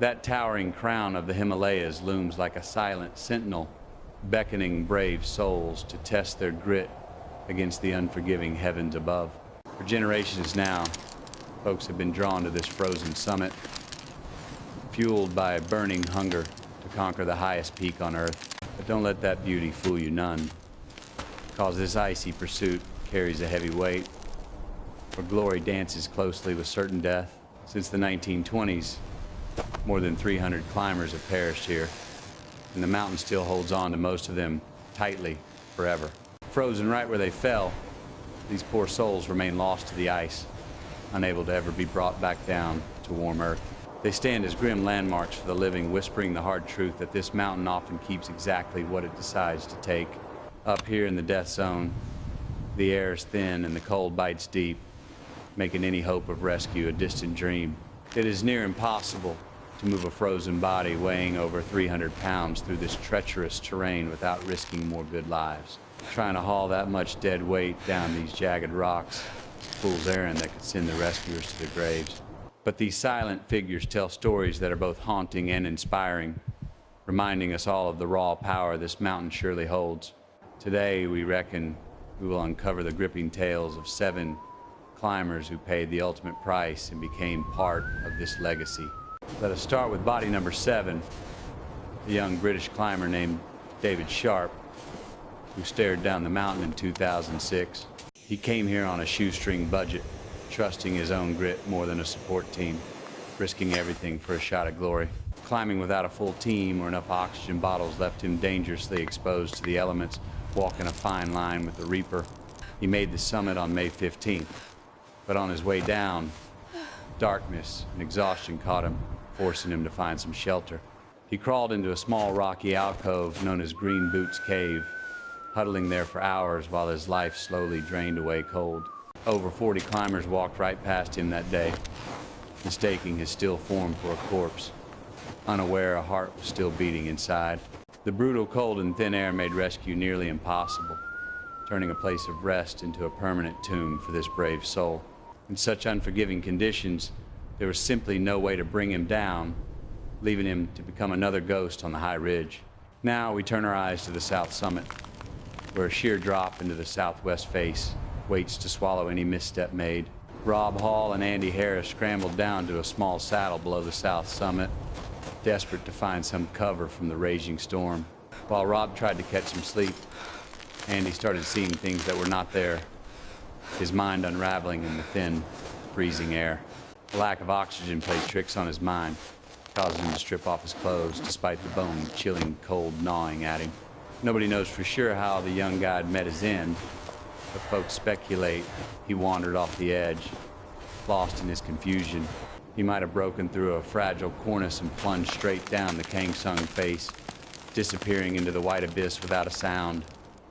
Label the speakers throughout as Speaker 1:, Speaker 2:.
Speaker 1: That towering crown of the Himalayas looms like a silent sentinel, beckoning brave souls to test their grit against the unforgiving heavens above. For generations now, folks have been drawn to this frozen summit, fueled by a burning hunger to conquer the highest peak on Earth. But don't let that beauty fool you none, because this icy pursuit carries a heavy weight, where glory dances closely with certain death. Since the 1920s, more than 300 climbers have perished here, and the mountain still holds on to most of them tightly forever. Frozen right where they fell, these poor souls remain lost to the ice, unable to ever be brought back down to warm Earth. They stand as grim landmarks for the living, whispering the hard truth that this mountain often keeps exactly what it decides to take. Up here in the death zone, the air is thin and the cold bites deep, making any hope of rescue a distant dream. It is near impossible to move a frozen body weighing over 300 pounds through this treacherous terrain without risking more good lives. Trying to haul that much dead weight down these jagged rocks is a fool's errand that could send the rescuers to their graves. But these silent figures tell stories that are both haunting and inspiring, reminding us all of the raw power this mountain surely holds. Today, we reckon we will uncover the gripping tales of 7 climbers who paid the ultimate price and became part of this legacy. Let us start with body number 7, a young British climber named David Sharp, who stared down the mountain in 2006. He came here on a shoestring budget, trusting his own grit more than a support team, risking everything for a shot at glory. Climbing without a full team or enough oxygen bottles left him dangerously exposed to the elements, walking a fine line with the reaper. He made the summit on May 15th, but on his way down, darkness and exhaustion caught him, forcing him to find some shelter. He crawled into a small rocky alcove known as Green Boots Cave, huddling there for hours while his life slowly drained away cold. Over 40 climbers walked right past him that day, mistaking his still form for a corpse, unaware a heart was still beating inside. The brutal cold and thin air made rescue nearly impossible, turning a place of rest into a permanent tomb for this brave soul. In such unforgiving conditions, there was simply no way to bring him down, leaving him to become another ghost on the high ridge. Now we turn our eyes to the south summit, where a sheer drop into the southwest face waits to swallow any misstep made. Rob Hall and Andy Harris scrambled down to a small saddle below the south summit, desperate to find some cover from the raging storm. While Rob tried to catch some sleep, Andy started seeing things that were not there, his mind unraveling in the thin, freezing air. The lack of oxygen played tricks on his mind, causing him to strip off his clothes despite the bone-chilling cold gnawing at him. Nobody knows for sure how the young guy had met his end, but folks speculate he wandered off the edge, lost in his confusion. He might have broken through a fragile cornice and plunged straight down the Kangsung face, disappearing into the white abyss without a sound.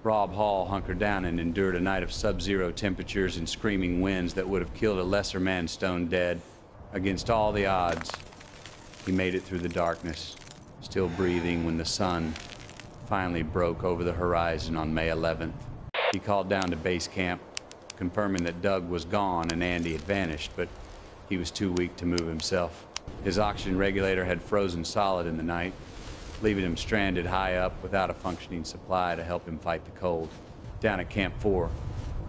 Speaker 1: Rob Hall hunkered down and endured a night of sub-zero temperatures and screaming winds that would have killed a lesser man stone dead. Against all the odds, he made it through the darkness, still breathing when the sun finally broke over the horizon on May 11th. He called down to base camp, confirming that Doug was gone and Andy had vanished, but he was too weak to move himself. His oxygen regulator had frozen solid in the night, leaving him stranded high up without a functioning supply to help him fight the cold. Down at Camp 4,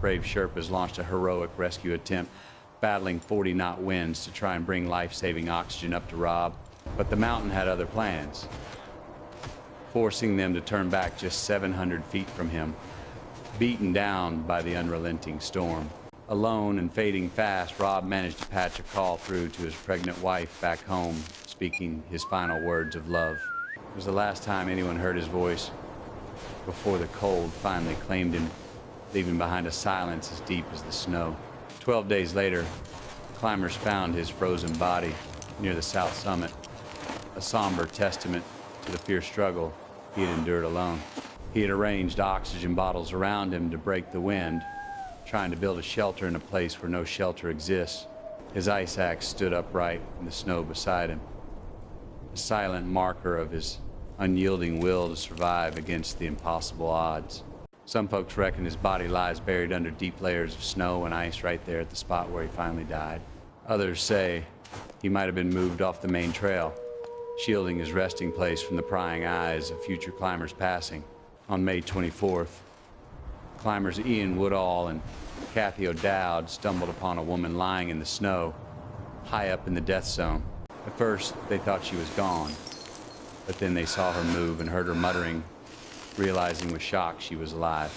Speaker 1: brave Sherpas launched a heroic rescue attempt, battling 40-knot winds to try and bring life-saving oxygen up to Rob. But the mountain had other plans, forcing them to turn back just 700 feet from him, beaten down by the unrelenting storm. Alone and fading fast, Rob managed to patch a call through to his pregnant wife back home, speaking his final words of love. It was the last time anyone heard his voice before the cold finally claimed him, leaving behind a silence as deep as the snow. 12 days later, climbers found his frozen body near the south summit, a somber testament to the fierce struggle he had endured alone. He had arranged oxygen bottles around him to break the wind, trying to build a shelter in a place where no shelter exists. His ice axe stood upright in the snow beside him, a silent marker of his unyielding will to survive against the impossible odds. Some folks reckon his body lies buried under deep layers of snow and ice right there at the spot where he finally died. Others say he might have been moved off the main trail, shielding his resting place from the prying eyes of future climbers passing. On May 24th, climbers Ian Woodall and Kathy O'Dowd stumbled upon a woman lying in the snow, high up in the death zone. At first, they thought she was gone, but then they saw her move and heard her muttering, realizing with shock she was alive.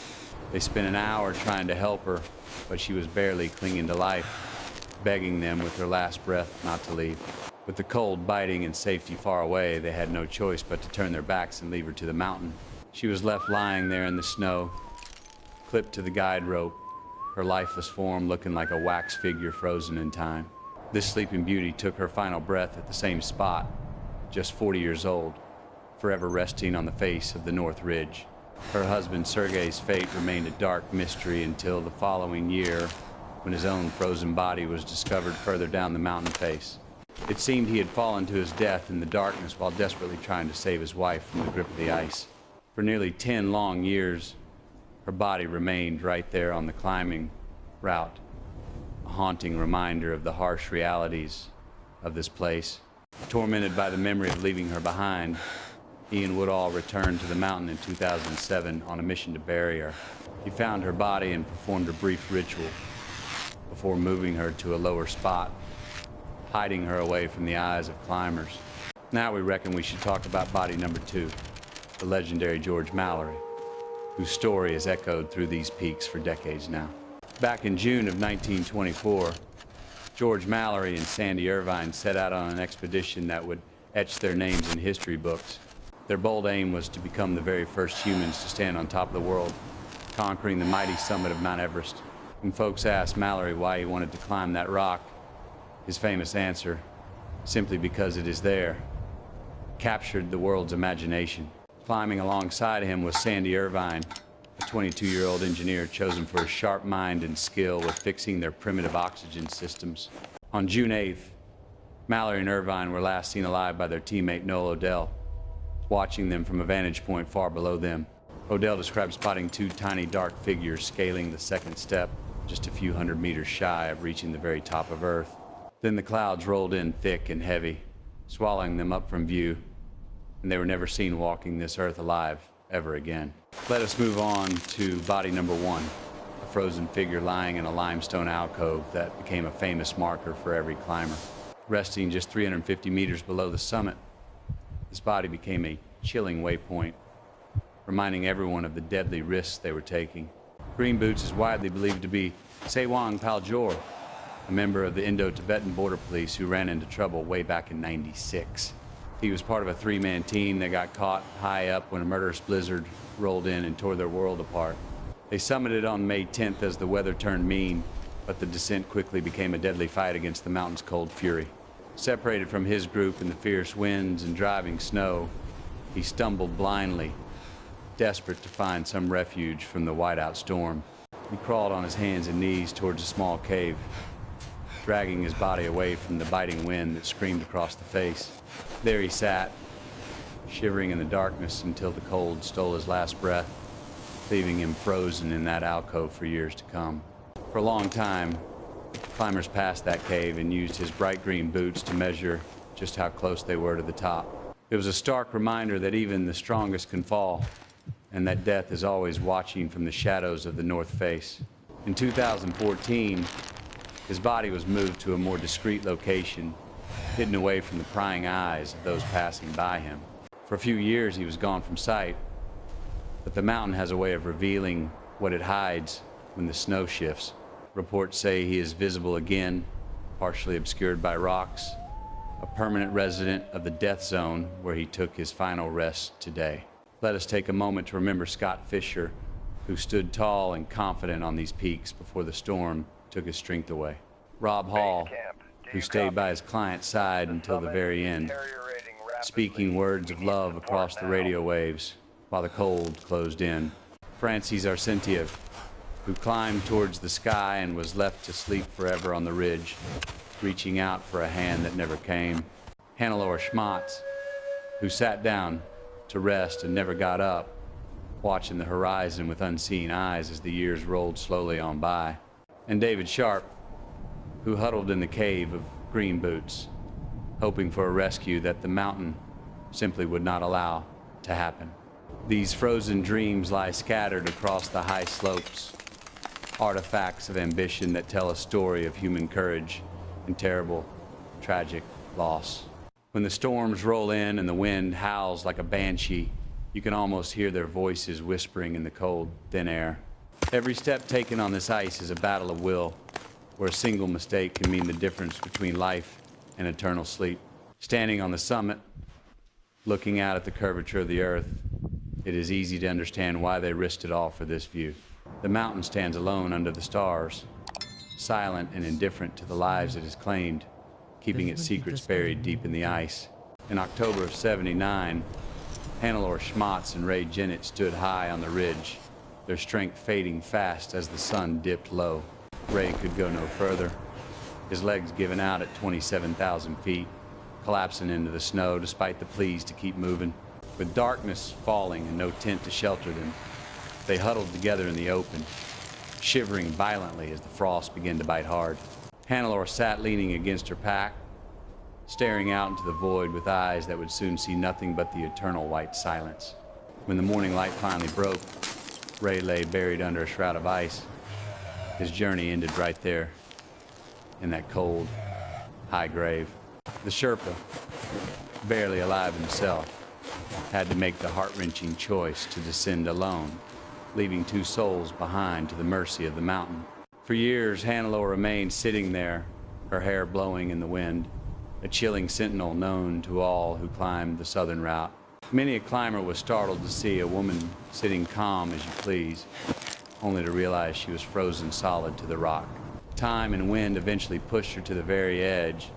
Speaker 1: They spent an hour trying to help her, but she was barely clinging to life, begging them with her last breath not to leave. With the cold biting and safety far away, they had no choice but to turn their backs and leave her to the mountain. She was left lying there in the snow, clipped to the guide rope, her lifeless form looking like a wax figure frozen in time. This sleeping beauty took her final breath at the same spot, just 40 years old, forever resting on the face of the North Ridge. Her husband Sergey's fate remained a dark mystery until the following year, when his own frozen body was discovered further down the mountain face. It seemed he had fallen to his death in the darkness while desperately trying to save his wife from the grip of the ice. For nearly 10 long years, her body remained right there on the climbing route, a haunting reminder of the harsh realities of this place. Tormented by the memory of leaving her behind, Ian Woodall returned to the mountain in 2007 on a mission to bury her. He found her body and performed a brief ritual before moving her to a lower spot, hiding her away from the eyes of climbers. Now we reckon we should talk about body number 2, the legendary George Mallory, whose story is echoed through these peaks for decades now. Back in June of 1924, George Mallory and Sandy Irvine set out on an expedition that would etch their names in history books. Their bold aim was to become the very first humans to stand on top of the world, conquering the mighty summit of Mount Everest. When folks asked Mallory why he wanted to climb that rock, his famous answer, simply because it is there, captured the world's imagination. Climbing alongside him was Sandy Irvine, a 22-year-old engineer chosen for his sharp mind and skill with fixing their primitive oxygen systems. On June 8th, Mallory and Irvine were last seen alive by their teammate Noel Odell, watching them from a vantage point far below them. Odell described spotting 2 tiny dark figures scaling the second step, just a few hundred meters shy of reaching the very top of Earth. Then the clouds rolled in thick and heavy, swallowing them up from view, and they were never seen walking this earth alive ever again. Let us move on to body number 1, a frozen figure lying in a limestone alcove that became a famous marker for every climber. Resting just 350 meters below the summit, this body became a chilling waypoint, reminding everyone of the deadly risks they were taking. Green Boots is widely believed to be Sewang Paljor, a member of the Indo-Tibetan Border Police who ran into trouble way back in '96. He was part of a 3-man team that got caught high up when a murderous blizzard rolled in and tore their world apart. They summited on May 10th as the weather turned mean, but the descent quickly became a deadly fight against the mountain's cold fury. Separated from his group in the fierce winds and driving snow, he stumbled blindly, desperate to find some refuge from the whiteout storm. He crawled on his hands and knees towards a small cave, dragging his body away from the biting wind that screamed across the face. There he sat, shivering in the darkness until the cold stole his last breath, leaving him frozen in that alcove for years to come. For a long time, climbers passed that cave and used his bright green boots to measure just how close they were to the top. It was a stark reminder that even the strongest can fall, and that death is always watching from the shadows of the north face. In 2014, his body was moved to a more discreet location, hidden away from the prying eyes of those passing by him. For a few years, he was gone from sight, but the mountain has a way of revealing what it hides when the snow shifts. Reports say he is visible again, partially obscured by rocks, a permanent resident of the death zone where he took his final rest today. Let us take a moment to remember Scott Fisher, who stood tall and confident on these peaks before the storm took his strength away. Rob Hall, who stayed by his client's side until the very end, speaking words of love across the radio waves while the cold closed in. Francys Arsentiev, who climbed towards the sky and was left to sleep forever on the ridge, reaching out for a hand that never came. Hannelore Schmatz, who sat down to rest and never got up, watching the horizon with unseeing eyes as the years rolled slowly on by. And David Sharp, who huddled in the cave of Green Boots, hoping for a rescue that the mountain simply would not allow to happen. These frozen dreams lie scattered across the high slopes, artifacts of ambition that tell a story of human courage and terrible, tragic loss. When the storms roll in and the wind howls like a banshee, you can almost hear their voices whispering in the cold, thin air. Every step taken on this ice is a battle of will, where a single mistake can mean the difference between life and eternal sleep. Standing on the summit, looking out at the curvature of the earth, it is easy to understand why they risked it all for this view. The mountain stands alone under the stars, silent and indifferent to the lives it has claimed, keeping its secrets buried deep in the ice. In October of '79, Hannelore Schmatz and Ray Jennett stood high on the ridge, their strength fading fast as the sun dipped low. Ray could go no further, his legs giving out at 27,000 feet, collapsing into the snow despite the pleas to keep moving. With darkness falling and no tent to shelter them, they huddled together in the open, shivering violently as the frost began to bite hard. Hannelore sat leaning against her pack, staring out into the void with eyes that would soon see nothing but the eternal white silence. When the morning light finally broke, Ray lay buried under a shroud of ice. His journey ended right there, in that cold, high grave. The Sherpa, barely alive himself, had to make the heart-wrenching choice to descend alone, leaving two souls behind to the mercy of the mountain. For years, Hannelore remained sitting there, her hair blowing in the wind, a chilling sentinel known to all who climbed the southern route. Many a climber was startled to see a woman sitting calm as you please, only to realize she was frozen solid to the rock. Time and wind eventually pushed her to the very edge,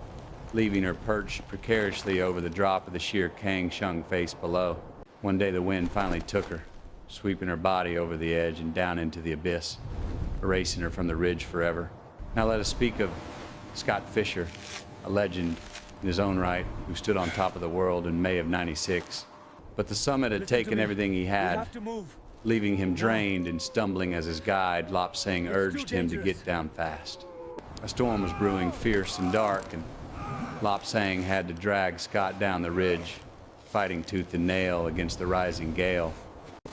Speaker 1: leaving her perched precariously over the drop of the sheer Kangshung face below. One day the wind finally took her, sweeping her body over the edge and down into the abyss, erasing her from the ridge forever. Now let us speak of Scott Fisher, a legend in his own right, who stood on top of the world in May of '96. But the summit had taken everything he had, leaving him drained and stumbling as his guide, Lopsang, urged him to get down fast. A storm was brewing fierce and dark, and Lopsang had to drag Scott down the ridge, fighting tooth and nail against the rising gale.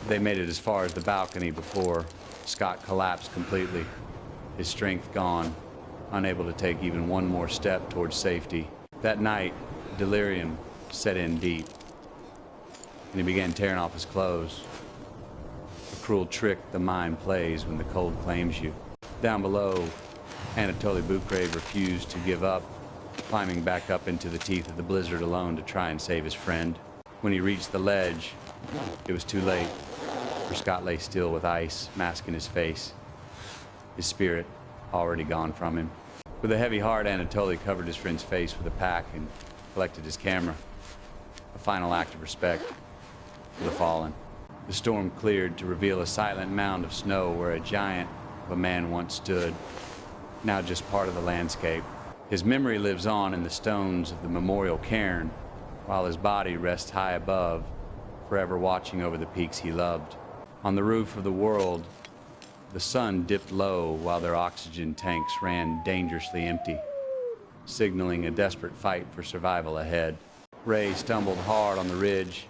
Speaker 1: They made it as far as the balcony before Scott collapsed completely, his strength gone, unable to take even one more step towards safety. That night, delirium set in deep, and he began tearing off his clothes. A cruel trick the mind plays when the cold claims you. Down below, Anatoly Bukrev refused to give up, climbing back up into the teeth of the blizzard alone to try and save his friend. When he reached the ledge, it was too late, for Scott lay still with ice masking his face, his spirit already gone from him. With a heavy heart, Anatoly covered his friend's face with a pack and collected his camera, a final act of respect for the fallen. The storm cleared to reveal a silent mound of snow where a giant of a man once stood, now just part of the landscape. His memory lives on in the stones of the memorial cairn, while his body rests high above, forever watching over the peaks he loved. On the roof of the world, the sun dipped low while their oxygen tanks ran dangerously empty, signaling a desperate fight for survival ahead. Ray stumbled hard on the ridge,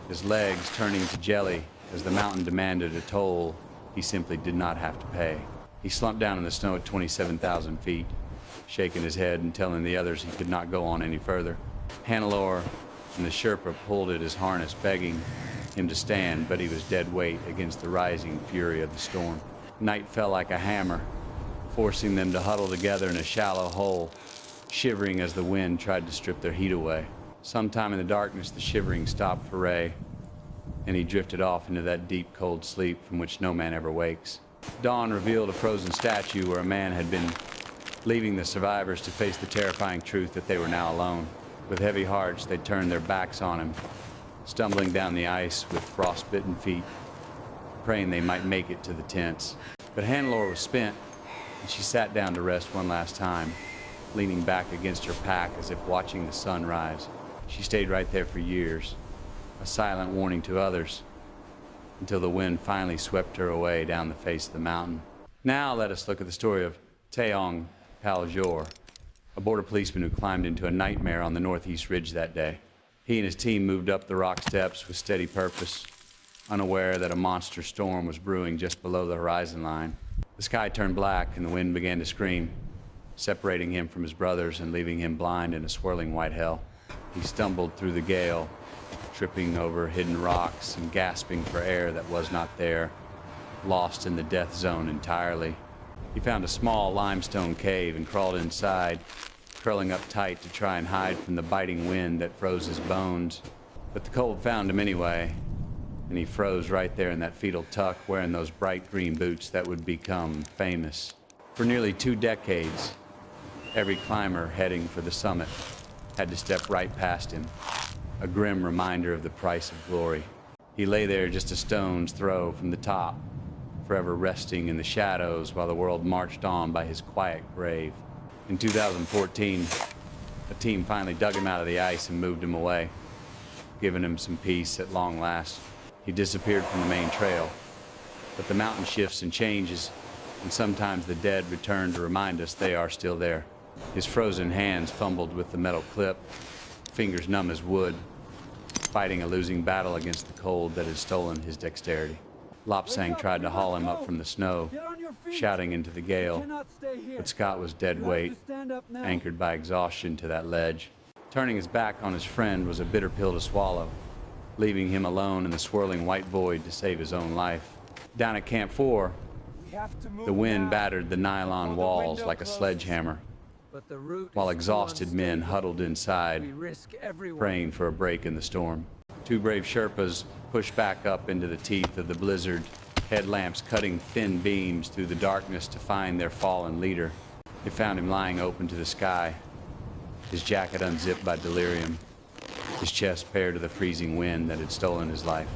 Speaker 1: his legs turning to jelly as the mountain demanded a toll he simply did not have to pay. He slumped down in the snow at 27,000 feet, shaking his head and telling the others he could not go on any further. Hannelore and the Sherpa pulled at his harness, begging him to stand, but he was dead weight against the rising fury of the storm. Night fell like a hammer, forcing them to huddle together in a shallow hole, shivering as the wind tried to strip their heat away. Sometime in the darkness, the shivering stopped for Ray, and he drifted off into that deep, cold sleep from which no man ever wakes. Dawn revealed a frozen statue where a man had been leaving the survivors to face the terrifying truth that they were now alone. With heavy hearts, they turned their backs on him, stumbling down the ice with frostbitten feet, praying they might make it to the tents. But Hannelore was spent, and she sat down to rest one last time, leaning back against her pack as if watching the sun rise. She stayed right there for years, a silent warning to others, until the wind finally swept her away down the face of the mountain. Now let us look at the story of Taeyong Paljor, a border policeman who climbed into a nightmare on the northeast ridge that day. He and his team moved up the rock steps with steady purpose, unaware that a monster storm was brewing just below the horizon line. The sky turned black and the wind began to scream, separating him from his brothers and leaving him blind in a swirling white hell. He stumbled through the gale, tripping over hidden rocks and gasping for air that was not there, lost in the death zone entirely. He found a small limestone cave and crawled inside, curling up tight to try and hide from the biting wind that froze his bones. But the cold found him anyway, and he froze right there in that fetal tuck, wearing those bright green boots that would become famous. For nearly 2 decades, every climber heading for the summit had to step right past him, a grim reminder of the price of glory. He lay there just a stone's throw from the top, forever resting in the shadows while the world marched on by his quiet grave. In 2014, a team finally dug him out of the ice and moved him away, giving him some peace at long last. He disappeared from the main trail, but the mountain shifts and changes, and sometimes the dead return to remind us they are still there. His frozen hands fumbled with the metal clip, fingers numb as wood, fighting a losing battle against the cold that had stolen his dexterity. Lopsang tried to haul him up from the snow, shouting into the gale, but Scott was dead weight, anchored by exhaustion to that ledge. Turning his back on his friend was a bitter pill to swallow, leaving him alone in the swirling white void to save his own life. Down at Camp 4, the wind battered the nylon walls like a sledgehammer, while exhausted men huddled inside, praying for a break in the storm. 2 brave Sherpas pushed back up into the teeth of the blizzard, headlamps cutting thin beams through the darkness to find their fallen leader. They found him lying open to the sky, his jacket unzipped by delirium, his chest bare to the freezing wind that had stolen his life.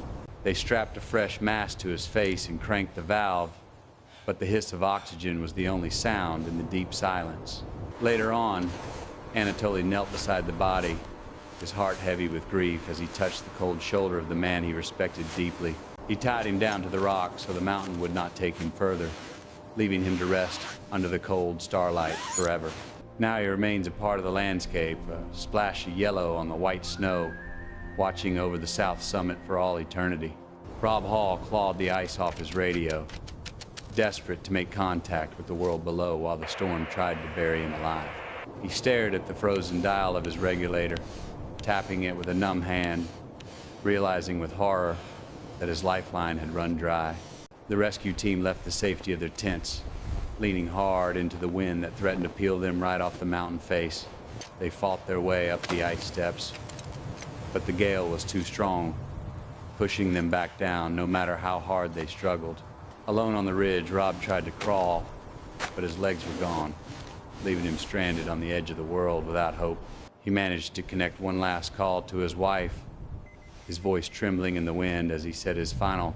Speaker 1: They strapped a fresh mask to his face and cranked the valve, but the hiss of oxygen was the only sound in the deep silence. Later on, Anatoly knelt beside the body, his heart heavy with grief as he touched the cold shoulder of the man he respected deeply. He tied him down to the rock so the mountain would not take him further, leaving him to rest under the cold starlight forever. Now he remains a part of the landscape, a splash of yellow on the white snow, watching over the south summit for all eternity. Rob Hall clawed the ice off his radio, desperate to make contact with the world below while the storm tried to bury him alive. He stared at the frozen dial of his regulator, tapping it with a numb hand, realizing with horror that his lifeline had run dry. The rescue team left the safety of their tents, leaning hard into the wind that threatened to peel them right off the mountain face. They fought their way up the ice steps, but the gale was too strong, pushing them back down no matter how hard they struggled. Alone on the ridge, Rob tried to crawl, but his legs were gone, leaving him stranded on the edge of the world without hope. He managed to connect one last call to his wife, his voice trembling in the wind as he said his final,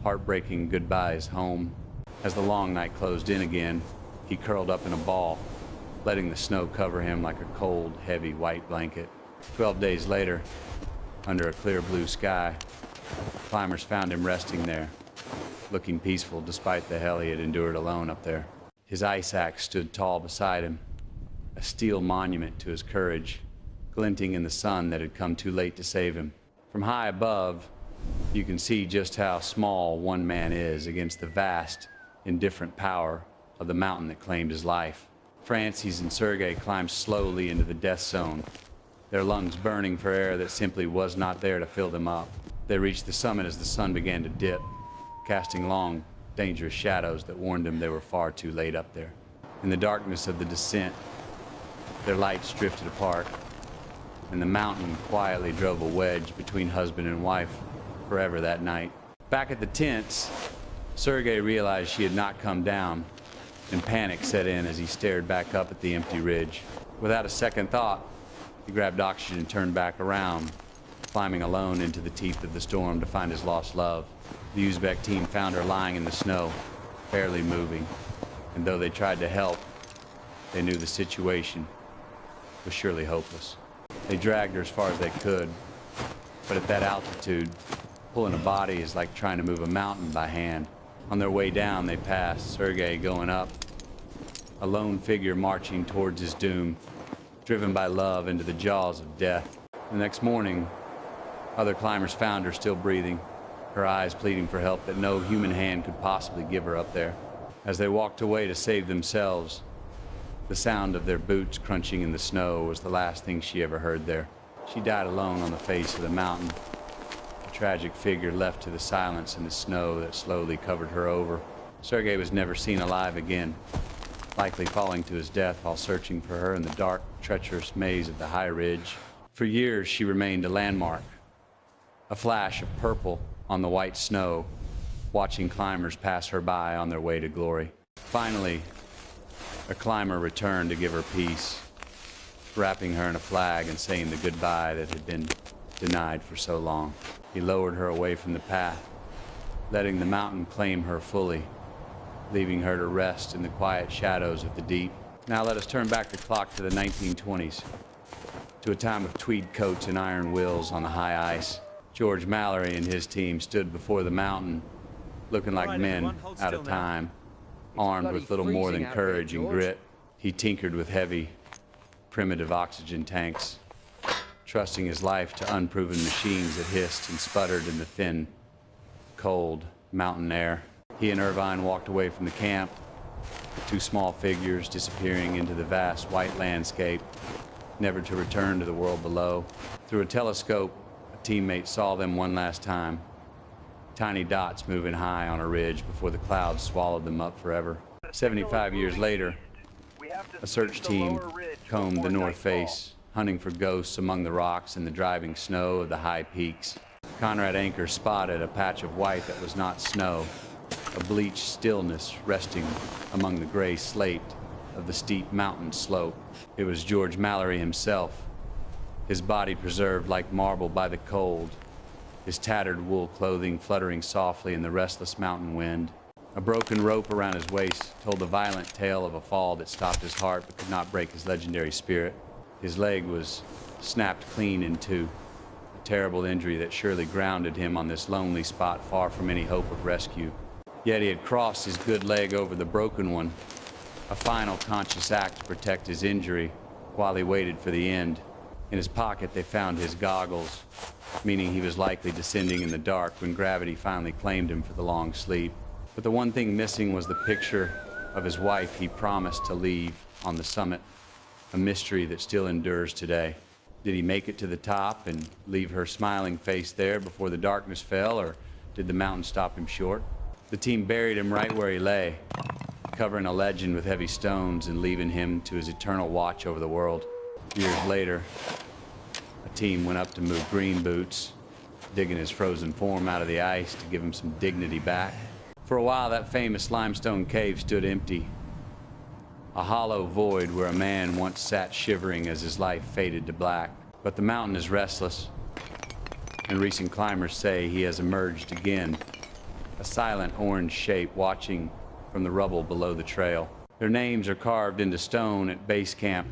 Speaker 1: heartbreaking goodbyes home. As the long night closed in again, he curled up in a ball, letting the snow cover him like a cold, heavy white blanket. 12 days later, under a clear blue sky, climbers found him resting there, looking peaceful despite the hell he had endured alone up there. His ice axe stood tall beside him, a steel monument to his courage, glinting in the sun that had come too late to save him. From high above, you can see just how small one man is against the vast, indifferent power of the mountain that claimed his life. Francys and Sergey climbed slowly into the death zone, their lungs burning for air that simply was not there to fill them up. They reached the summit as the sun began to dip, casting long, dangerous shadows that warned them they were far too late up there. In the darkness of the descent, their lights drifted apart, and the mountain quietly drove a wedge between husband and wife forever that night. Back at the tents, Sergey realized she had not come down, and panic set in as he stared back up at the empty ridge. Without a second thought, he grabbed oxygen and turned back around, climbing alone into the teeth of the storm to find his lost love. The Uzbek team found her lying in the snow, barely moving, and though they tried to help, they knew the situation was surely hopeless. They dragged her as far as they could, but at that altitude, pulling a body is like trying to move a mountain by hand. On their way down, they passed Sergey going up, a lone figure marching towards his doom, driven by love into the jaws of death. The next morning, other climbers found her still breathing, her eyes pleading for help that no human hand could possibly give her up there. As they walked away to save themselves, the sound of their boots crunching in the snow was the last thing she ever heard there. She died alone on the face of the mountain, a tragic figure left to the silence and the snow that slowly covered her over. Sergey was never seen alive again, likely falling to his death while searching for her in the dark, treacherous maze of the high ridge. For years, she remained a landmark, a flash of purple on the white snow, watching climbers pass her by on their way to glory. Finally, a climber returned to give her peace, wrapping her in a flag and saying the goodbye that had been denied for so long. He lowered her away from the path, letting the mountain claim her fully, leaving her to rest in the quiet shadows of the deep. Now let us turn back the clock to the 1920s, to a time of tweed coats and iron wheels on the high ice. George Mallory and his team stood before the mountain, looking like men out of time, armed with little more than courage and grit. He tinkered with heavy, primitive oxygen tanks, trusting his life to unproven machines that hissed and sputtered in the thin, cold mountain air. He and Irvine walked away from the camp, the two small figures disappearing into the vast white landscape, never to return to the world below. Through a telescope, a teammate saw them one last time, tiny dots moving high on a ridge before the clouds swallowed them up forever. 75 years later, a search team combed the north face, hunting for ghosts among the rocks and the driving snow of the high peaks. Conrad Anker spotted a patch of white that was not snow, a bleached stillness resting among the gray slate of the steep mountain slope. It was George Mallory himself, his body preserved like marble by the cold, his tattered wool clothing fluttering softly in the restless mountain wind. A broken rope around his waist told the violent tale of a fall that stopped his heart but could not break his legendary spirit. His leg was snapped clean in two, a terrible injury that surely grounded him on this lonely spot far from any hope of rescue. Yet he had crossed his good leg over the broken one, a final conscious act to protect his injury while he waited for the end. In his pocket they found his goggles, meaning he was likely descending in the dark when gravity finally claimed him for the long sleep. But the one thing missing was the picture of his wife he promised to leave on the summit, a mystery that still endures today. Did he make it to the top and leave her smiling face there before the darkness fell, or did the mountain stop him short? The team buried him right where he lay, covering a legend with heavy stones and leaving him to his eternal watch over the world. Years later, a team went up to move green boots, digging his frozen form out of the ice to give him some dignity back. For a while, that famous limestone cave stood empty, a hollow void where a man once sat shivering as his life faded to black. But the mountain is restless, and recent climbers say he has emerged again, a silent orange shape watching from the rubble below the trail. Their names are carved into stone at base camp,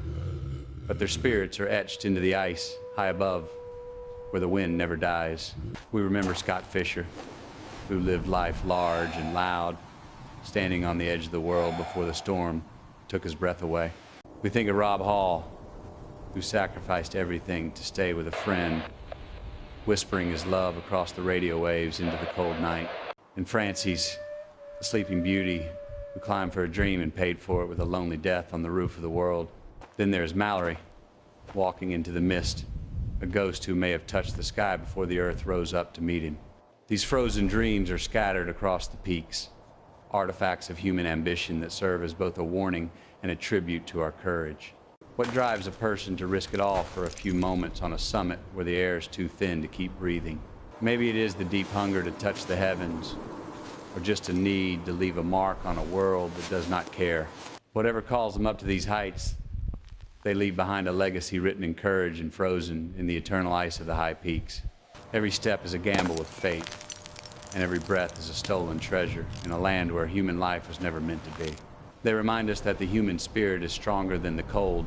Speaker 1: but their spirits are etched into the ice high above, where the wind never dies. We remember Scott Fisher, who lived life large and loud, standing on the edge of the world before the storm took his breath away. We think of Rob Hall, who sacrificed everything to stay with a friend, whispering his love across the radio waves into the cold night. And Francys, the sleeping beauty, who climbed for a dream and paid for it with a lonely death on the roof of the world. Then there's Mallory, walking into the mist, a ghost who may have touched the sky before the earth rose up to meet him. These frozen dreams are scattered across the peaks, artifacts of human ambition that serve as both a warning and a tribute to our courage. What drives a person to risk it all for a few moments on a summit where the air is too thin to keep breathing? Maybe it is the deep hunger to touch the heavens, or just a need to leave a mark on a world that does not care. Whatever calls them up to these heights, they leave behind a legacy written in courage and frozen in the eternal ice of the high peaks. Every step is a gamble with fate, and every breath is a stolen treasure in a land where human life was never meant to be. They remind us that the human spirit is stronger than the cold,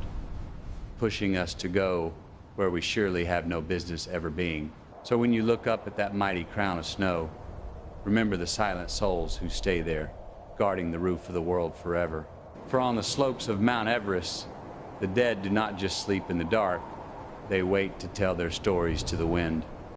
Speaker 1: pushing us to go where we surely have no business ever being. So when you look up at that mighty crown of snow, remember the silent souls who stay there, guarding the roof of the world forever. For on the slopes of Mount Everest, the dead do not just sleep in the dark, they wait to tell their stories to the wind.